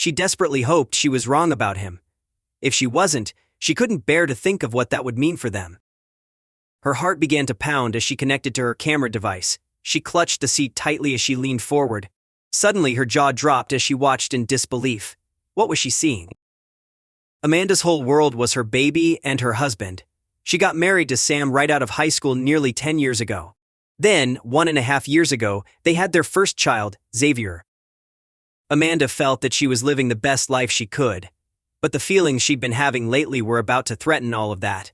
She desperately hoped she was wrong about him. If she wasn't, she couldn't bear to think of what that would mean for them. Her heart began to pound as she connected to her camera device. She clutched the seat tightly as she leaned forward. Suddenly, her jaw dropped as she watched in disbelief. What was she seeing? Amanda's whole world was her baby and her husband. She got married to Sam right out of high school nearly 10 years ago. Then, 1.5 years ago, they had their first child, Xavier. Amanda felt that she was living the best life she could, but the feelings she'd been having lately were about to threaten all of that.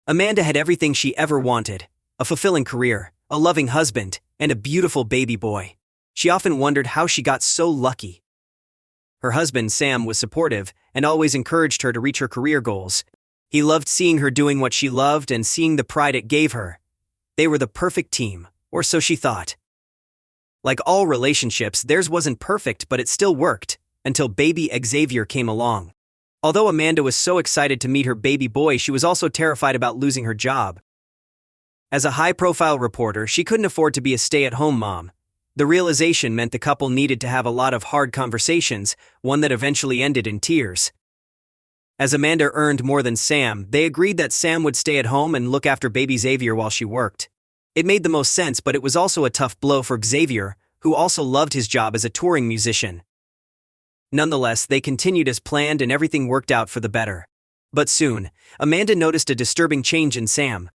Amanda had everything she ever wanted: a fulfilling career, a loving husband, and a beautiful baby boy. She often wondered how she got so lucky. Her husband, Sam, was supportive and always encouraged her to reach her career goals. He loved seeing her doing what she loved and seeing the pride it gave her. They were the perfect team, or so she thought. Like all relationships, theirs wasn't perfect, but it still worked, until baby Xavier came along. Although Amanda was so excited to meet her baby boy, she was also terrified about losing her job. As a high-profile reporter, she couldn't afford to be a stay-at-home mom. The realization meant the couple needed to have a lot of hard conversations, one that eventually ended in tears. As Amanda earned more than Sam, they agreed that Sam would stay at home and look after baby Xavier while she worked. It made the most sense, but it was also a tough blow for Xavier, who also loved his job as a touring musician. Nonetheless, they continued as planned and everything worked out for the better. But soon, Amanda noticed a disturbing change in Sam.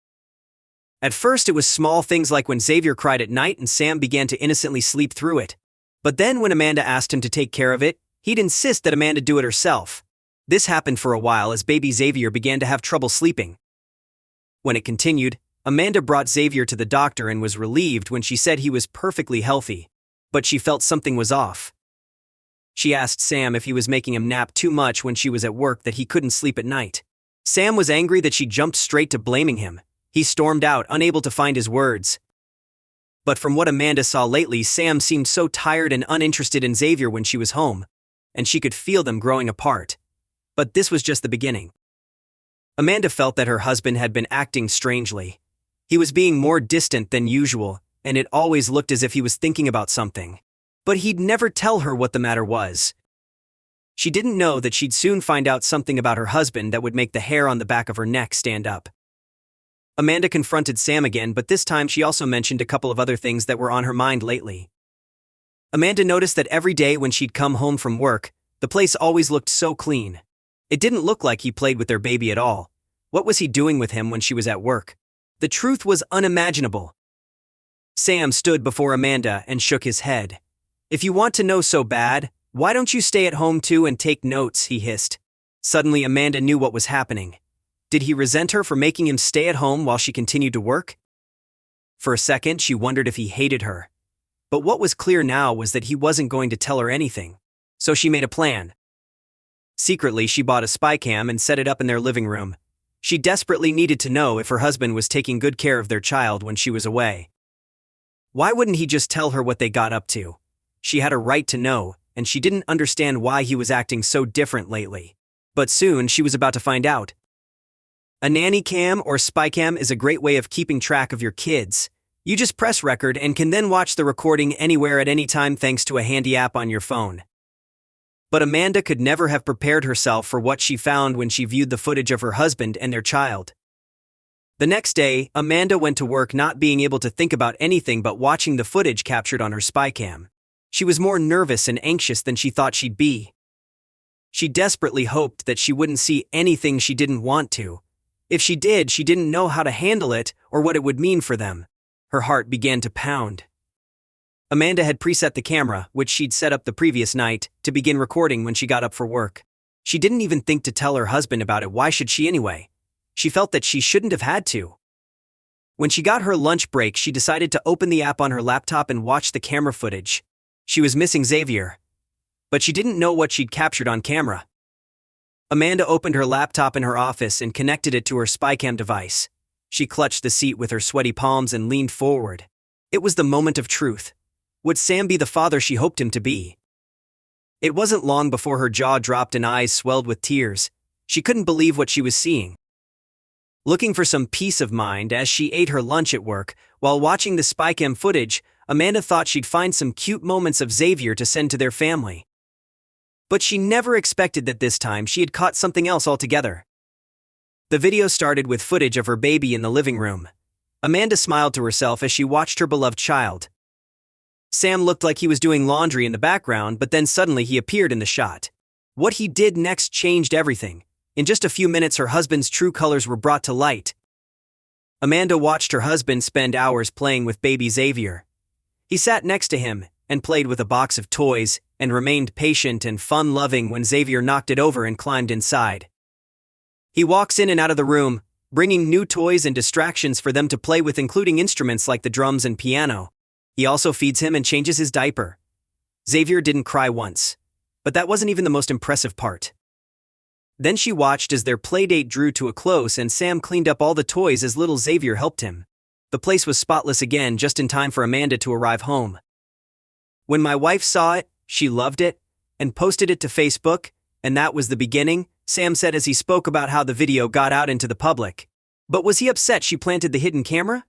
At first, it was small things like when Xavier cried at night and Sam began to innocently sleep through it. But then when Amanda asked him to take care of it, he'd insist that Amanda do it herself. This happened for a while as baby Xavier began to have trouble sleeping. When it continued, Amanda brought Xavier to the doctor and was relieved when she said he was perfectly healthy. But she felt something was off. She asked Sam if he was making him nap too much when she was at work, that he couldn't sleep at night. Sam was angry that she jumped straight to blaming him. He stormed out, unable to find his words. But from what Amanda saw lately, Sam seemed so tired and uninterested in Xavier when she was home, and she could feel them growing apart. But this was just the beginning. Amanda felt that her husband had been acting strangely. He was being more distant than usual, and it always looked as if he was thinking about something. But he'd never tell her what the matter was. She didn't know that she'd soon find out something about her husband that would make the hair on the back of her neck stand up. Amanda confronted Sam again, but this time she also mentioned a couple of other things that were on her mind lately. Amanda noticed that every day when she'd come home from work, the place always looked so clean. It didn't look like he played with their baby at all. What was he doing with him when she was at work? The truth was unimaginable. Sam stood before Amanda and shook his head. "If you want to know so bad, why don't you stay at home too and take notes?" he hissed. Suddenly, Amanda knew what was happening. Did he resent her for making him stay at home while she continued to work? For a second, she wondered if he hated her. But what was clear now was that he wasn't going to tell her anything. So she made a plan. Secretly, she bought a spy cam and set it up in their living room. She desperately needed to know if her husband was taking good care of their child when she was away. Why wouldn't he just tell her what they got up to? She had a right to know, and she didn't understand why he was acting so different lately. But soon, she was about to find out. A nanny cam or spy cam is a great way of keeping track of your kids. You just press record and can then watch the recording anywhere at any time thanks to a handy app on your phone. But Amanda could never have prepared herself for what she found when she viewed the footage of her husband and their child. The next day, Amanda went to work not being able to think about anything but watching the footage captured on her spy cam. She was more nervous and anxious than she thought she'd be. She desperately hoped that she wouldn't see anything she didn't want to. If she did, she didn't know how to handle it or what it would mean for them. Her heart began to pound. Amanda had preset the camera, which she'd set up the previous night, to begin recording when she got up for work. She didn't even think to tell her husband about it. Why should she anyway? She felt that she shouldn't have had to. When she got her lunch break, she decided to open the app on her laptop and watch the camera footage. She was missing Xavier, but she didn't know what she'd captured on camera. Amanda opened her laptop in her office and connected it to her spycam device. She clutched the seat with her sweaty palms and leaned forward. It was the moment of truth. Would Sam be the father she hoped him to be? It wasn't long before her jaw dropped and eyes swelled with tears. She couldn't believe what she was seeing. Looking for some peace of mind as she ate her lunch at work, while watching the spycam footage, Amanda thought she'd find some cute moments of Xavier to send to their family. But she never expected that this time she had caught something else altogether. The video started with footage of her baby in the living room. Amanda smiled to herself as she watched her beloved child. Sam looked like he was doing laundry in the background, but then suddenly he appeared in the shot. What he did next changed everything. In just a few minutes, her husband's true colors were brought to light. Amanda watched her husband spend hours playing with baby Xavier. He sat next to him and played with a box of toys and remained patient and fun-loving when Xavier knocked it over and climbed inside. He walks in and out of the room, bringing new toys and distractions for them to play with, including instruments like the drums and piano. He also feeds him and changes his diaper. Xavier didn't cry once, but that wasn't even the most impressive part. Then she watched as their playdate drew to a close and Sam cleaned up all the toys as little Xavier helped him. The place was spotless again, just in time for Amanda to arrive home. When my wife saw it, she loved it and posted it to Facebook, and that was the beginning, Sam said as he spoke about how the video got out into the public. But was he upset she planted the hidden camera?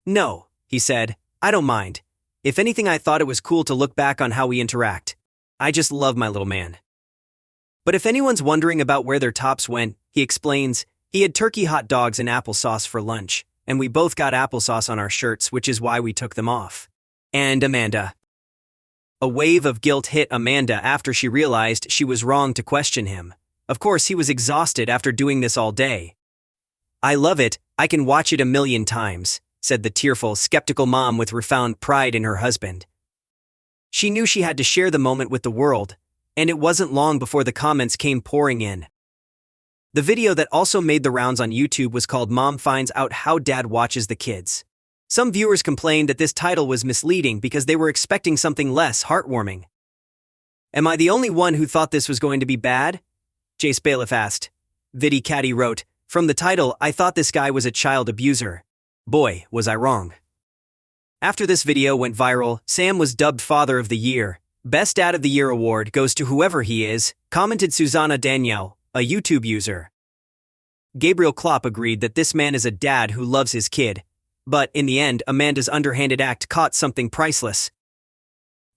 No, he said, I don't mind. If anything, I thought it was cool to look back on how we interact. I just love my little man. But if anyone's wondering about where their tops went, he explains, he had turkey hot dogs and applesauce for lunch, and we both got applesauce on our shirts, which is why we took them off. And Amanda. A wave of guilt hit Amanda after she realized she was wrong to question him. Of course, he was exhausted after doing this all day. I love it, I can watch it 1,000,000 times, said the tearful, skeptical mom with profound pride in her husband. She knew she had to share the moment with the world, and it wasn't long before the comments came pouring in. The video that also made the rounds on YouTube was called Mom Finds Out How Dad Watches the Kids. Some viewers complained that this title was misleading because they were expecting something less heartwarming. Am I the only one who thought this was going to be bad? Jace Bailiff asked. Viddy Caddy wrote, from the title, I thought this guy was a child abuser. Boy, was I wrong. After this video went viral, Sam was dubbed Father of the Year. Best Dad of the Year award goes to whoever he is, commented Susanna Danielle, a YouTube user. Gabriel Klopp agreed that this man is a dad who loves his kid. But, in the end, Amanda's underhanded act caught something priceless.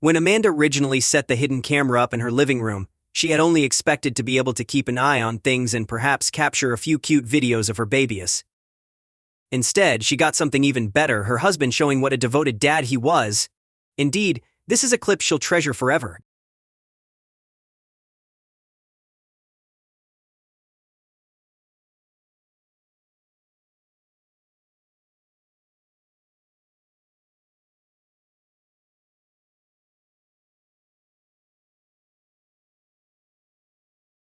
When Amanda originally set the hidden camera up in her living room, she had only expected to be able to keep an eye on things and perhaps capture a few cute videos of her babies. Instead, she got something even better, her husband showing what a devoted dad he was. Indeed, this is a clip she'll treasure forever.